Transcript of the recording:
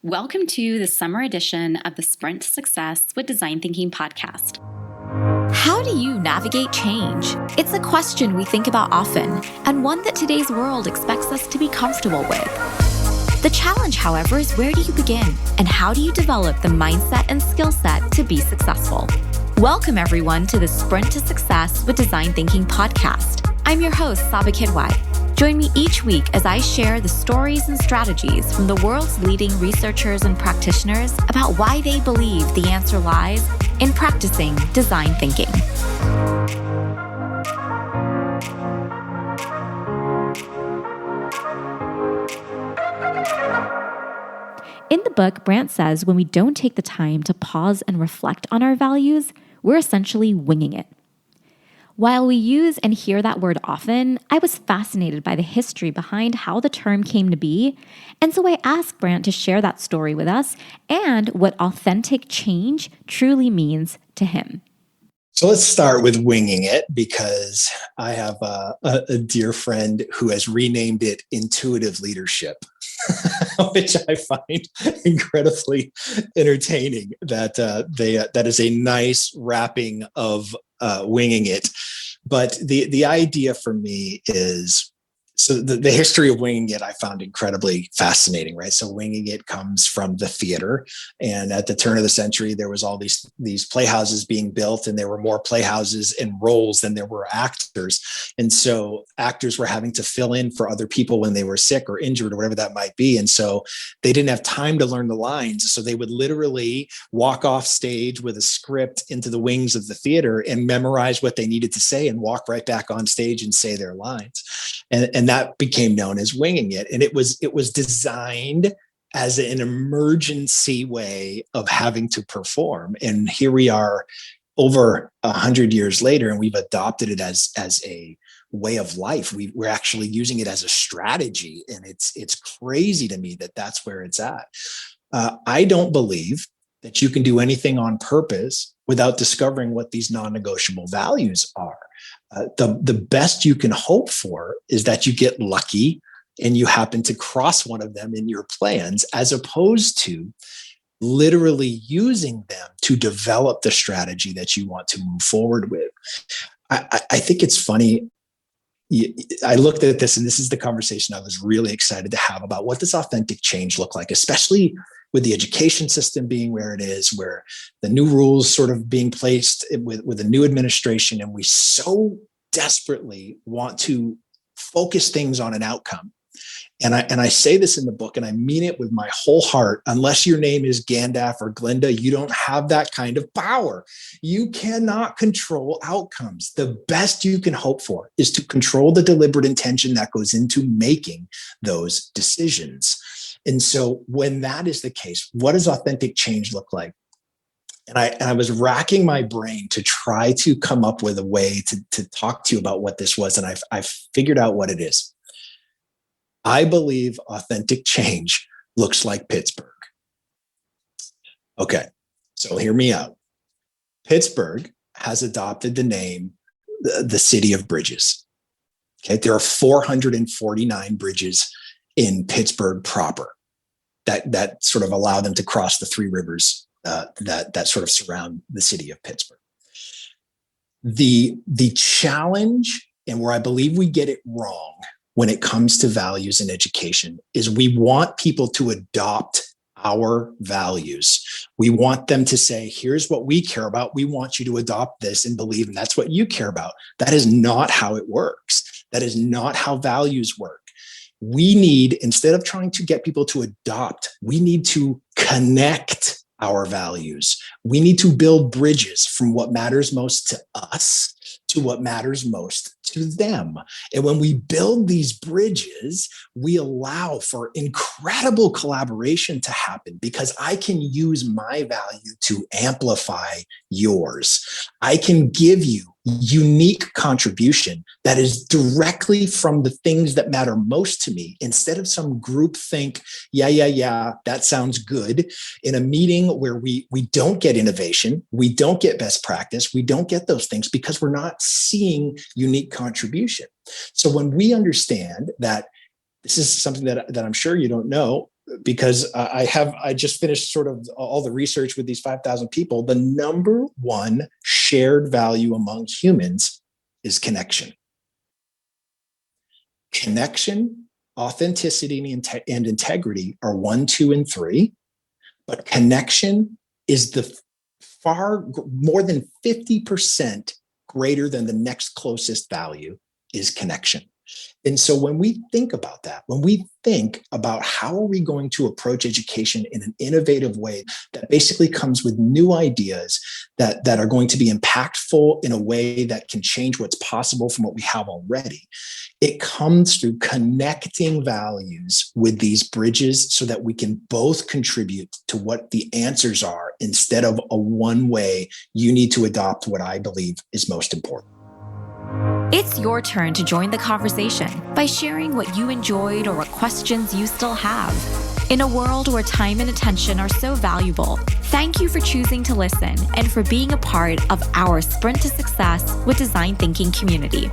Welcome to the summer edition of the Sprint to Success with Design Thinking podcast. How do you navigate change? It's a question we think about often, and one that today's world expects us to be comfortable with. The challenge, however, is where do you begin, and how do you develop the mindset and skill set to be successful? Welcome, everyone, to the Sprint to Success with Design Thinking podcast. I'm your host, Saba Kidwai. Join me each week as I share the stories and strategies from the world's leading researchers and practitioners about why they believe the answer lies in practicing design thinking. In the book, Brant says when we don't take the time to pause and reflect on our values, we're essentially winging it. While we use and hear that word often, I was fascinated by the history behind how the term came to be, and so I asked Brant to share that story with us and what authentic change truly means to him. So let's start with winging it, because I have a dear friend who has renamed it intuitive leadership, which I find incredibly entertaining. That is a nice wrapping of winging it. But the idea for me is, so the history of winging it I found incredibly fascinating, right? So winging it comes from the theater. And at the turn of the century, there was all these playhouses being built, and there were more playhouses and roles than there were actors. And so actors were having to fill in for other people when they were sick or injured or whatever that might be. And so they didn't have time to learn the lines. So they would literally walk off stage with a script into the wings of the theater and memorize what they needed to say and walk right back on stage and say their lines. And that became known as winging it. And it was designed as an emergency way of having to perform. And here we are over 100 years later, and we've adopted it as a way of life. We're actually using it as a strategy. And it's crazy to me that that's where it's at. I don't believe that you can do anything on purpose without discovering what these non-negotiable values are. The best you can hope for is that you get lucky and you happen to cross one of them in your plans, as opposed to literally using them to develop the strategy that you want to move forward with. I think it's funny. I looked at this, and this is the conversation I was really excited to have about what does authentic change look like, especially with the education system being where it is, where the new rules sort of being placed with a new administration, and we so desperately want to focus things on an outcome. And I say this in the book, and I mean it with my whole heart. Unless your name is Gandalf or Glinda, you don't have that kind of power. You cannot control outcomes. The best you can hope for is to control the deliberate intention that goes into making those decisions. And so when that is the case, what does authentic change look like? And I was racking my brain to try to come up with a way to talk to you about what this was. And I've figured out what it is. I believe authentic change looks like Pittsburgh. Okay, so hear me out. Pittsburgh has adopted the name, the city of bridges. Okay, there are 449 bridges in Pittsburgh proper that sort of allow them to cross the three rivers that sort of surround the city of Pittsburgh. The challenge, and where I believe we get it wrong when it comes to values in education, is we want people to adopt our values. We want them to say, here's what we care about. We want you to adopt this and believe, and that's what you care about. That is not how it works. That is not how values work. We need, instead of trying to get people to adopt, we need to connect our values. We need to build bridges from what matters most to us to what matters most to them. And when we build these bridges, we allow for incredible collaboration to happen, because I can use my value to amplify yours. I can give you unique contribution that is directly from the things that matter most to me, instead of some group think, yeah, that sounds good, in a meeting where we don't get innovation, we don't get best practice, we don't get those things because we're not seeing unique contribution. So when we understand that, this is something that I'm sure you don't know, because I just finished sort of all the research with these 5,000 people. The number one shared value among humans is connection. Connection, authenticity, and integrity are 1, 2, and 3, but connection is the far more than 50% greater than the next closest value is connection. And so when we think about that, when we think about how are we going to approach education in an innovative way that basically comes with new ideas that are going to be impactful in a way that can change what's possible from what we have already, it comes through connecting values with these bridges so that we can both contribute to what the answers are instead of a one way, you need to adopt what I believe is most important. It's your turn to join the conversation by sharing what you enjoyed or what questions you still have. In a world where time and attention are so valuable, thank you for choosing to listen and for being a part of our Sprint to Success with Design Thinking community.